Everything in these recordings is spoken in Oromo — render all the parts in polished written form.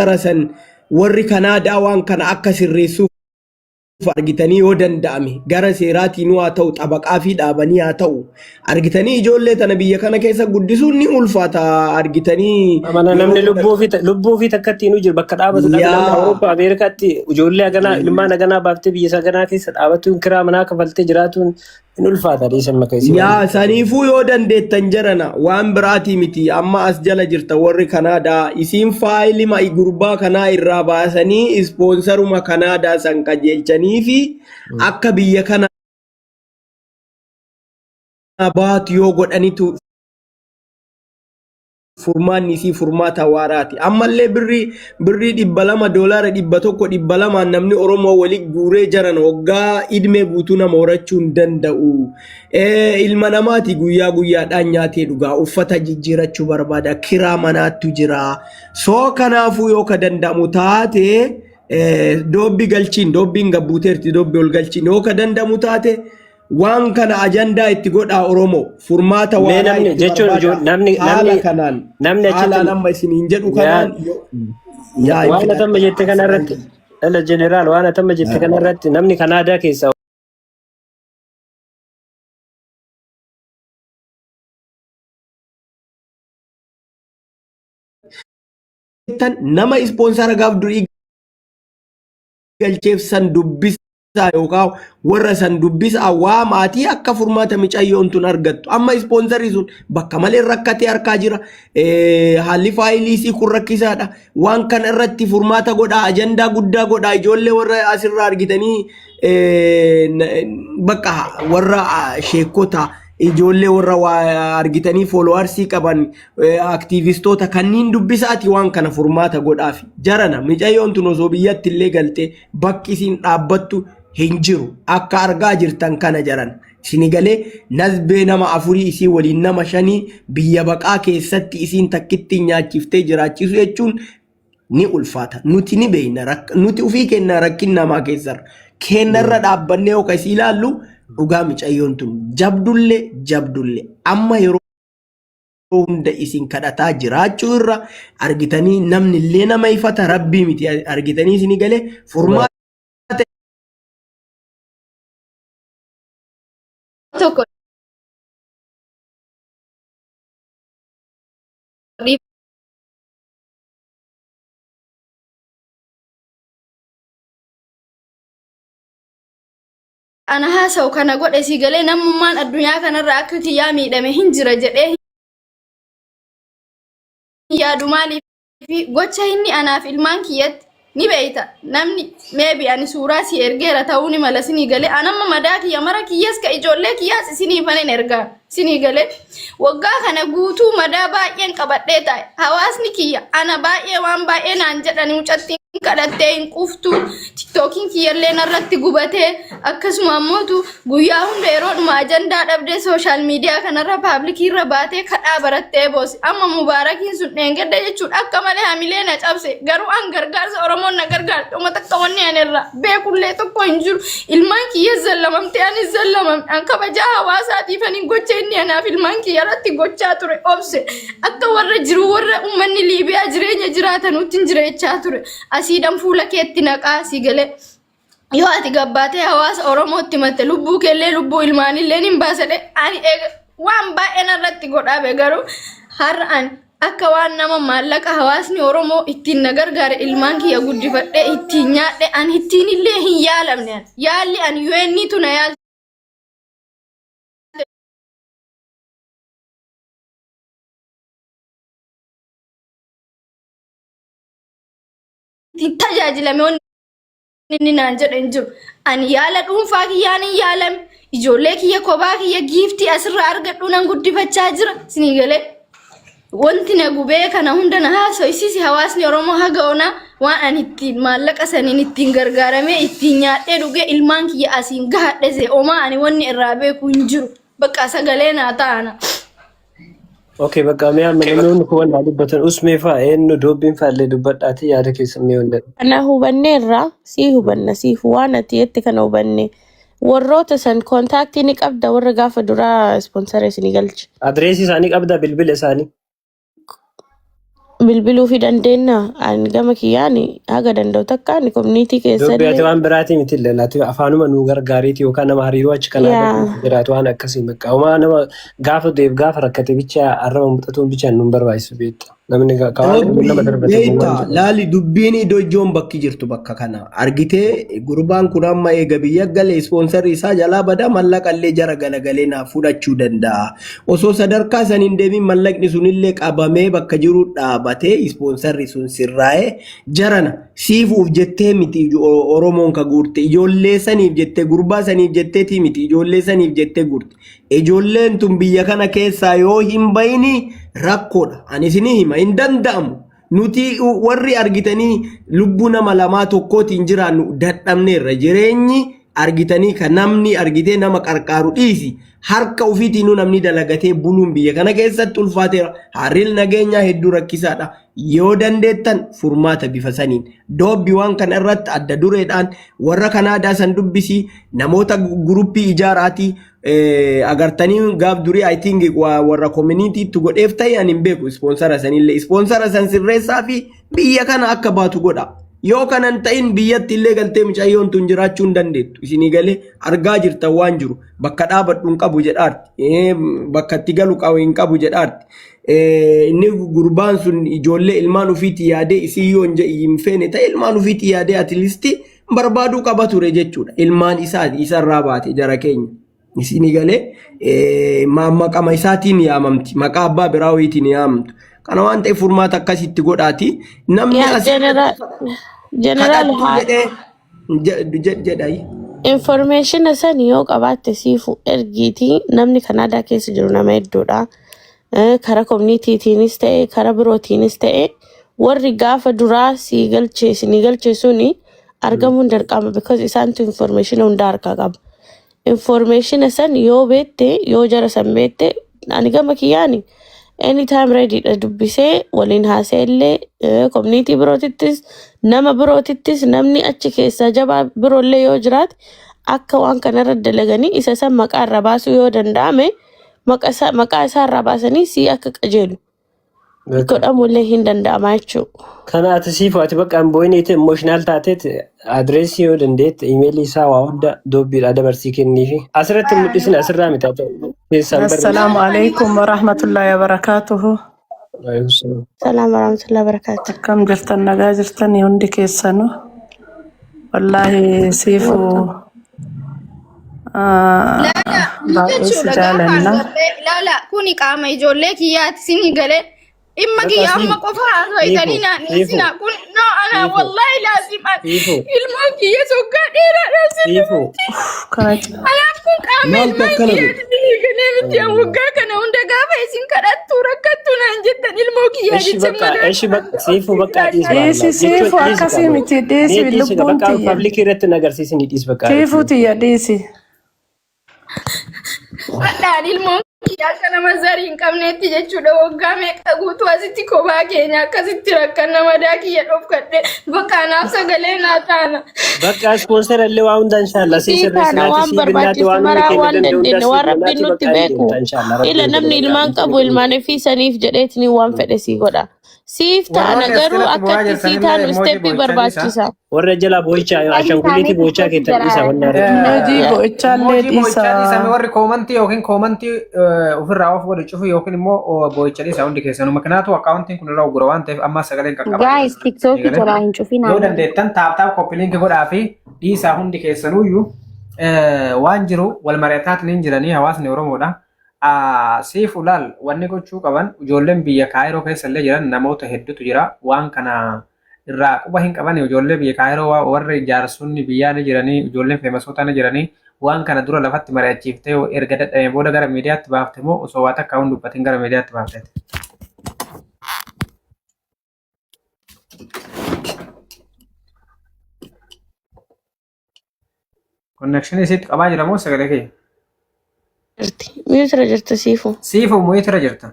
tarasan warri Kanaadaa waan kana akka sirreessuuf argitanii yoo danda'ame gara seeraatiin waa ta'u xabaqaa fi dhaabanii haa ta'u argitanii ijoollee tana biyya kana keessa guddisuun ni ulfaata argitanii Amana namni lubbuu fi takkatti nu jiru bakka dhaabatu namni Awurooppaa Ameerikaatti ijoollee haganaa ilmaan haganaa baaftee biyya saganaa keessa dhaabatuun kiraa manaa kafaltee jiraatuun in ulfaata dhiisan makeessi. yaa saniifuu yoo dandeettan jarana waan biraatii miti amma as jala jirta warri Kanaadaa isiin faayilima gurbaa kanaa irraa baasanii ispoonsaruma Kanaadaa san qajeelchanii fi akka biyya kana baatu yoo godhanitu furmaanni isii furmaata waaraati ammallee birrii $200 $100 namni Oromoo wali guuree jaran waggaa idmee guutuu nama horachuu hin danda'u ilma namaati guyyaa guyyaadhaan nyaatee dhugaa uffata jijjiirachuu barbaada kiraa manaattu jira soo kanaafuu yoo ka danda'amu taate doobbi galchiin doobbiin gabbuuteerti doobbi ol galchiin yoo ka danda'amu taate waan kana ajandaa itti godhaa Oromoo furmaata Mee waaraa namni itti jechuun barbaada haala namni kanaan namni haala achitti nama isiniin jedhu kanaan yaa waan fidadha atamma jette kanarratti dhala jeneraal waan atamma jette kanarratti namni Kanaadaa keessaa nama ispoonsara gaaf durii galcheef san dubbisaa yookaan warra san dubbisaa waa maatii akka furmaata micayyoon tun argattu amma ispoonsarii sun bakka malee rakkatee harkaa jira haalli faayiliisii kun rakkisaadha waan kana irratti furmaata godhaa ajandaa guddaa godhaa ijoollee warra asirraa argitanii bakka warra sheekota ijoollee warra argitanii fooloowarsii qaban aktiivistoota kanniin dubbisaati waan kana furmaata godhaaf jarana micayyoon tun osoo biyyatti illee galtee bakki isiin dhaabbattu hin jiru akka argaa jirtan kana jaran isini galee nazbee nama 4 isii waliin nama 5 biyya baqaa keessatti isiin takkitti nyaachiftee jiraachisu jechuun ni ulfaata nuti ni beeyna nuti ufii kenna rakkin namaa keessarra kennarra dhaabbannee yoo kasi ilaallu dhugaa micayyoon tun jabdulle amma yeroo hunda isin kadhataa jiraachuu irra argitanii namni illee nama ifata rabbii miti argitanii isini galee furmaata tokko ana haasa'u kana godhe si galee namummaan addunyaa kanarra akka kiyyaa miidhame hin jira jedhee yaadu maaliif gocha inni anaaf ilmaan kiyyatti ni beeyta namni maybe ani suuraa si ergeera ta'uu ni mala sinii galee anamma madaa kiyya mara kiyyas ka ijoollee kiyyaas isinii fanen ergaa sinii galee waggaa kana guutuu madaa baay'een qabadhee taa'e hawaasni kiyya ana baay'ee waan baay'ee naan jedhani mucatti kadhattee hin quftu tiktookiin kiyyallee narratti gubatee akkasuma ammootu guyyaa hunda yeroodhuma ajandaa dhabdee sooshaal miidiyaa kanarra paabliikii irra baatee kadhaa barattee boosi amma mubaarakiin sun dheengadda jechuudha akka malee hamilee na cabse garuu an gargaarsa Oromoon na gargaarte uma takka wanni ani irra beekullee tokko hin jiru ilmaan kiyya zallamamtee anis zallamamne an kabajaa hawaasaatiif ani gocha inni anaaf ilmaan kiyya irratti gochaa ture obse akka warra jiru warra uummanni Liibiyaa jireenya jiraatanutti jireechaa ture asiidhan fuula keetti naqaa si galee yoo ati gabbaatee hawaasa Oromootti matte lubbuu keellee lubbuu ilmaanillee hin baasadhe ani waan baay'een irratti godhaabe garuu har'an akka waan nama maallaqa hawaasni Oromoo ittiin na gargaare ilmaan kiyya guddifadhee ittiin nyaadhe ani ittiin illee hin yaalamne yaalli ani UN tu na yaal tajaajilame inni naan jedhan jiru ani yaala dhuunfaa kiyyaan hin yaalame ijoollee kiyya kophaa kiyya giiftii asirraa argadhu nan guddifachaa jira sinii galee wanti na gubee kana hunda na haasoysisi hawaasni Oromoo haga onaa waan ani ittiin maallaqa saniin ittiin gargaaramee ittiin nyaadhee dhugee ilmaan kiyya asiin gahadhese omaa ani wanni irraa beeku hin jiru bakka sagalee naa ta'ana. Okay, bakka mee amma namoonni kun waan dubbatan usmee fa'aa eenyu doobbiin fa'aallee dubbadhaati yaada keessa mee hunda. Ana hubanneerra sii hubanna siif waan ati jette kana hubanne warroota san kontaaktii ni qabda warra gaafa duraa ispoonsara isinii galche. Adreesii isaanii qabda bilbila isaanii. bilbiluu fi dandeenya ani gama kiyyaani haga danda'u takka ani community Dubbii ati keessallee waan biraatii miti illee laati afaanuma nu gargaariiti yookaan nama hariiroo achi kanaa yaa gadi jiraatu waan akkasii bakka homaa nama gaafa deef gaafa rakkate bicha arraba mudhatuun bichaan nu barbaachisu beekta. Namni kawaan nama darbate Beektaa laali dubbiin iddoo ijoon bakki jirtu bakka kana argitee gurbaan kun amma eega biyya galee ispoonsarri isaa jalaa bada mallaqallee jara galagalee naaf fudhachuu danda'a. Osoo sadarkaa saniin deebiin mallaqni sunillee qabamee bakka jiru dhaabatee ispoonsarri sun sirraa'ee jarana siifuuf jettee miti Oromoon ka guurte ijoollee saniif jettee gurbaa saniif jetteeti miti ijoollee saniif jettee guurte. Ijoolleen tun biyya kana keessaa yoo hin bayini rakkoodha. Ani isinii hima hin danda'amu. Nuti warri argitanii lubbuu nama lamaa tokkootiin jiraannu dadhabneerra. Jireenyi argitanii kan namni argitee nama qarqaaru dhiisi. Harka ofiitiin namni dalagatee buluun biyya kana keessatti ulfaateera. Hariirri nageenyaa hedduu rakkisaadha. Yoo dandeettan furmaata bifa saniin. Doobbi waan kana irratti adda dureedhaan warra Kanaadaa san dubbisii namoota guruppii ijaaraatii agartanii gaaf durii I think warra community tu godheef ta'e ani hin beeku sponsora sanillee sponsora san sirreessaa fi biyya kana akka baatu godha. Yoo kanan ta'in biyyatti illee galtee mucayyoon tun jiraachuu hin dandeettu. Isinii galee argaa jirtan waan jiru bakka dhaabadhu hin qabu jedhaarti. Bakka itti galu qabu hin qabu jedhaarti. Inni gurbaan sun ijoollee ilmaan ofiitii yaadee isii yoo hin feene ta'e ilmaan ofiitii yaadee atilisti barbaaduu qaba ture jechuudha. Ilmaan isaati isarraa baate jara keenya. Isinii galee maqama isaatiin yaamamti. Maqaa abbaa biraa wayiitiin yaamamtu. Kana waan ta'eef furmaata akkasitti godhaati. Namni yaa general jedhayi. information san yoo qabaatte siifu ergiitii namni Kanaadaa keessa jiru nama hedduudha. Kara communitytiinis ta'e kara birootiinis ta'e warri gaafa duraa si galcheessuni argamuun dirqama because isaantu information hunda harkaa qaba. Information san yoo beekte yoo jara san beekte ani gama kiyyaani anytime ready dha dubbisee waliin haaseellee community birootittis nama birootittis namni achi keessa jabaa biroollee yoo jiraate akka waan kanarra dalaganii isa san maqaa irra baasuu yoo danda'ame maqaa isaa irra baasanii si akka qajeelu godhamullee hin danda'ama jechuudha. kana ati siifu ati bakka hin boo'ineeti emotional taateet adreesii yoo dandeette imeelii isaa waa hunda doobbiidhaa dabarsii kenniifi asirratti mul'isin asirraa mitaa ta'u keessaan barreessu. Assalamu alaikum warahmatullahi wabarakatuhu. Salaam warahmatullahi wabarakatuh. Akkam jirtan nagaa jirtan hundi keessanu. Wallahi siifu baay'ee si jaalanna. Laala kuni qaama ijoollee kiyyaati sinii galee imma kiyya amma qofa haasawaytanii naanneessinaa kun no ana wallahi laazimaan ilmoon kiyya soggaa dheeraadhaan sirriitti. Anaaf kun qaama ilmaan kiyyaati sinii galee miti waggaa kana hunda gaafa isin kadhattu rakkattu naan jettan ilmoo kiyyaa jecha malee. Eshi bakka siifu bakka Dhiisi siifu akkasii miti dhiisi lubbuun bakka tiyya. public irratti nagarsiisni dhiis bakka. Siifu tiyya dhiisi. Adhaan ilmoon kiyyaa akka nama zarii hin qabneetti jechuudha waggaa meeqa guutuu asitti kophaa keenya akkasitti rakkan nama daakiyya dhofkadhe bakka anaaf sagalee naa taana. Bakka sponsor illee waa hunda inshallah si sirreessinaati waan si binnaati barbaachisu waan maraa hundi waan kenna danda'u dandeenye waan rabbiin nutti beeku. Ila namni ilmaan qabu ilmaan ofii saniif jedheetini waan fedhe sii godha. Siif taana garuu akkatti sii taanu isteeppii barbaachisa. warra jala boo'ichaa ashanguliiti boo'ichaa keetan dhiisa wanna Meedii boo'ichallee dhiisa. warri koomantii yookiin koomantii ofirraa of godhu cufu yookiin immoo boo'icha dhiisa hundi keessanuma kanaatu akkaawuntiin kun irraa uggura waan ta'eef amma sagaleen qaqqaba. Guys, TikTok jalaa hin cufina. Yoo dandeettan taaptaap koppiliinki godhaa fi dhiisaa hundi keessanuyyuu waan jiru wal mari'ataatiin hin jiranii hawaasni Oromoodha. Siif ulaal wanni gochuu qaban ijoolleen biyya Kaayiroo keessa illee jiran namoota hedduutu jira waan kana irraa quba hin qaban ijoollee biyya Kaayiroo warri jaarsonni biyyaa ni jiranii ijoolleen feemasoota ni jiranii waan kana dura lafatti mari'achiiftee erga dadhabee booda gara miidiyaatti baafte moo osoo waa takka hundi dubbatiin gara miidiyaatti baafteeti. Connection isitti qabaa jira moo sagalee kee? Miyuutira jirta siifu. Siifu muyitira jirta.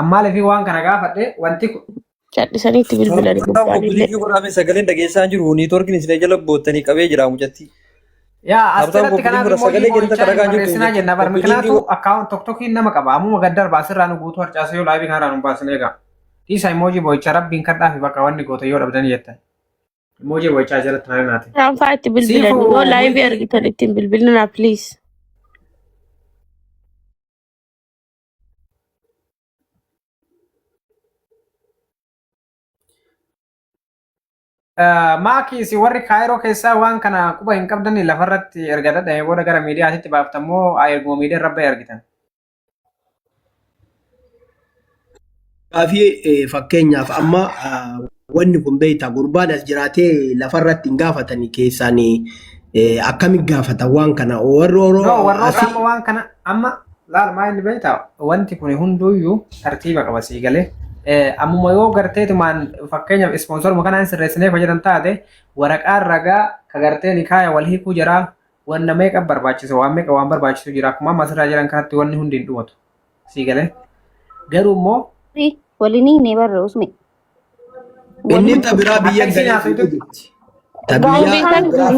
Ammalee fi waan kana gaafadhe wanti Cadhisaniitti bilbilanii gubbaan illee. Sagaleen dhageessaa jiru niitoorkiin isin jala boottanii qabee jira mucatti. Yaa Abtaan asirratti koppiliin kanaaf bira immoo sagalee hojii keenya ragaa jirtu barreessinaa jenna bar mikinaatu akkaawun tokkokiin nama qaba ammuma gaddar baasirraa nu guutuu harcaasee yoo laabii kanarraa nu baasin eega dhiisa immoojii boo'ichaa rabbiin kadhaa fi bakka wanni goote yoo dhabdanii jettan immoojii boo'ichaa jalatti naan naate. Raanfaa itti bilbilan yoo laayivii argitan ittiin bilbilinaa please. Maakii si warri kaayiroo keessaa waan kana quba hin qabdanii lafarratti erga dadhabee booda gara miidiyaatitti baaftammoo erguma miidiyaa rabba argitan. Gaafii fakkeenyaaf amma wanni kun beektaa gurbaan as jiraatee lafarratti hin gaafatanii keessaan akkamitti gaafatan waan kana warroota amma waan kana amma laal maa inni beektaa wanti kun hunduuyyuu tartiiba qaba sii galee. Ammuma yoo garteetumaan fakkeenyaaf ispoonsoruma kanaan sirreessinee fayyadam taate waraqaan ragaa ka gartee ni kaaya wal hiikuu jira wanna meeqa barbaachisa waan meeqa waan barbaachisu jira akkuma amma asirraa jiran kanatti wanni hundi hin dhumatu sii galee garuu immoo walini ne barra usme inni tabiraa biyya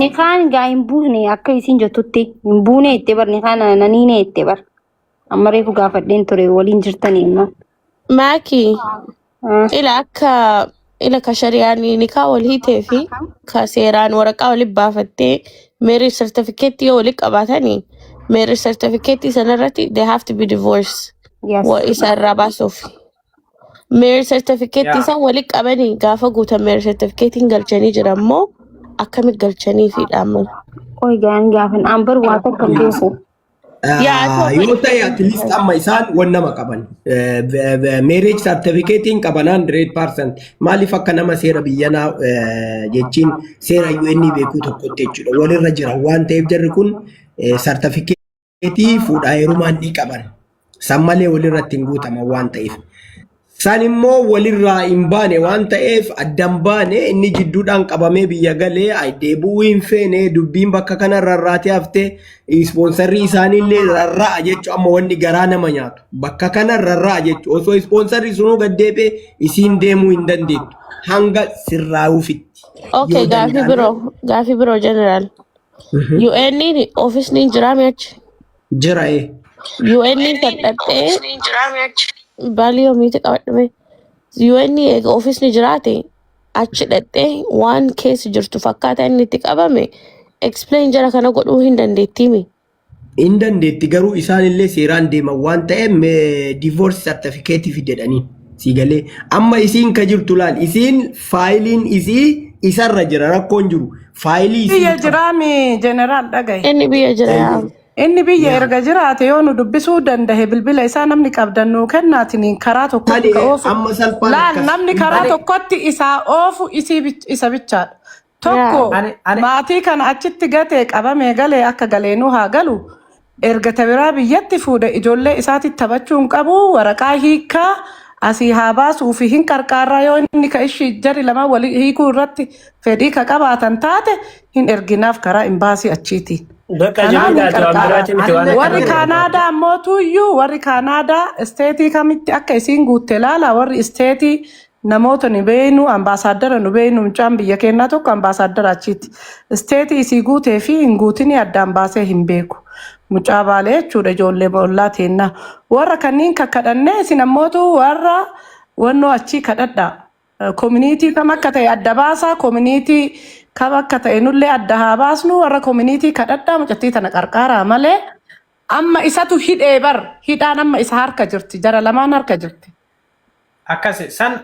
ni kaan gaa hin buune akka isin jettutti hin buune itti bar ni kaan nanii ne itti bar amma reefu gaafadheen ture waliin jirtanii immoo Maaki ila ka shari'aanii nikaa wal hiitee fi ka seeraan waraqaa walitti baafattee marriage certificate yoo walitti qabaatanii marriage certificate sanarratti they have to be divorced. Wa isa irraa baasuuf. Marriage certificate isaan walitti qabanii gaafa guutan marriage certificate galchanii jiran moo akkamitti galchanii fi dhaamman. Oi gaan gaafan ambar waa tokko beeku. Yoo ta'e at least amma isaan waan nama qaban marriage certificate qabanaan 100% maaliif akka nama seera biyyanaa jechiin seera UN beekuu tokkotti jechuudha walirra jira waan ta'eef jarri kun certificate fuudhaa heerumaan ni qaban san malee walirratti hin guutaman waan ta'eef san immoo walirraa hin baane waan ta'eef addan baane inni jidduudhaan qabamee biyya galee deebuu hin feene dubbiin bakka kana rarraatee haftee ispoonsarrii isaaniillee rarra'a jechuun amma wanni garaa nama nyaatu bakka kana rarra'a jechuun osoo ispoonsarrii sunuu gaddeebee isiin deemuu hin dandeettu hanga sirraa'uufitti. Okay, gaafii biroo general. UN ofiisni jiraame achi. Jira UN kan dhaqxee Bali yoomiti qabadhame UN eega ofiisni jiraate achi dhaqxee waan keessa jirtu fakkaata inni itti qabame explain jara kana godhuu hin dandeettiimi. Hin dandeetti garuu isaanillee seeraan deeman waan ta'eef divorce certificate fidedhanii sii galee amma isiin ka jirtu laal isiin faayiliin isii isarra jira rakkoon jiru faayilii isii biyya jiraami jeneraal dhagaye. Inni biyya jira yaa. Inni biyya erga jiraate yoo nu dubbisuu dandahe bilbila isaa namni qabdannu kennaatiin karaa tokkotti oofu laal namni karaa tokkotti isaa oofu isa bichaadha. Tokko maatii kana achitti gatee qabamee galee akka galeenuu haa galu erga tabiraa biyyatti fuudhe ijoollee isaatti taphachuun qabu waraqaa hiikaa asii haa baasuu fi hin qarqaarraa yoo inni ka ishii jari lama walii hiikuu irratti fedhii ka qabaatan taate hin erginaaf karaa imbaasii achiiti. Warri Kanaadaa ammoo tuyyuu warri Kanaadaa isteetii kamitti akka isiin guutte laala warri isteetii namoota nu beenu ambaasaadara nu beenu mucaan biyya keenyaa tokko ambaasaadara achiiti. Isteetii isii guutee fi hin guutini addaan baasee hin beeku. Mucaa baalee jechuudha ijoollee ollaa teennaa. Warra kanniin kakkadhannee isin ammootu warra wannoo achii kadhadhaa. Koominiitii kam akka ta'e adda baasaa koominiitii kam akka ta'e nullee adda haa baasnu warra koominiitii kadhadhaa mucattii tana qarqaaraa malee amma isatu hidhee bar hidhaan amma isa harka jirti jara lamaan harka jirti. Akkasi san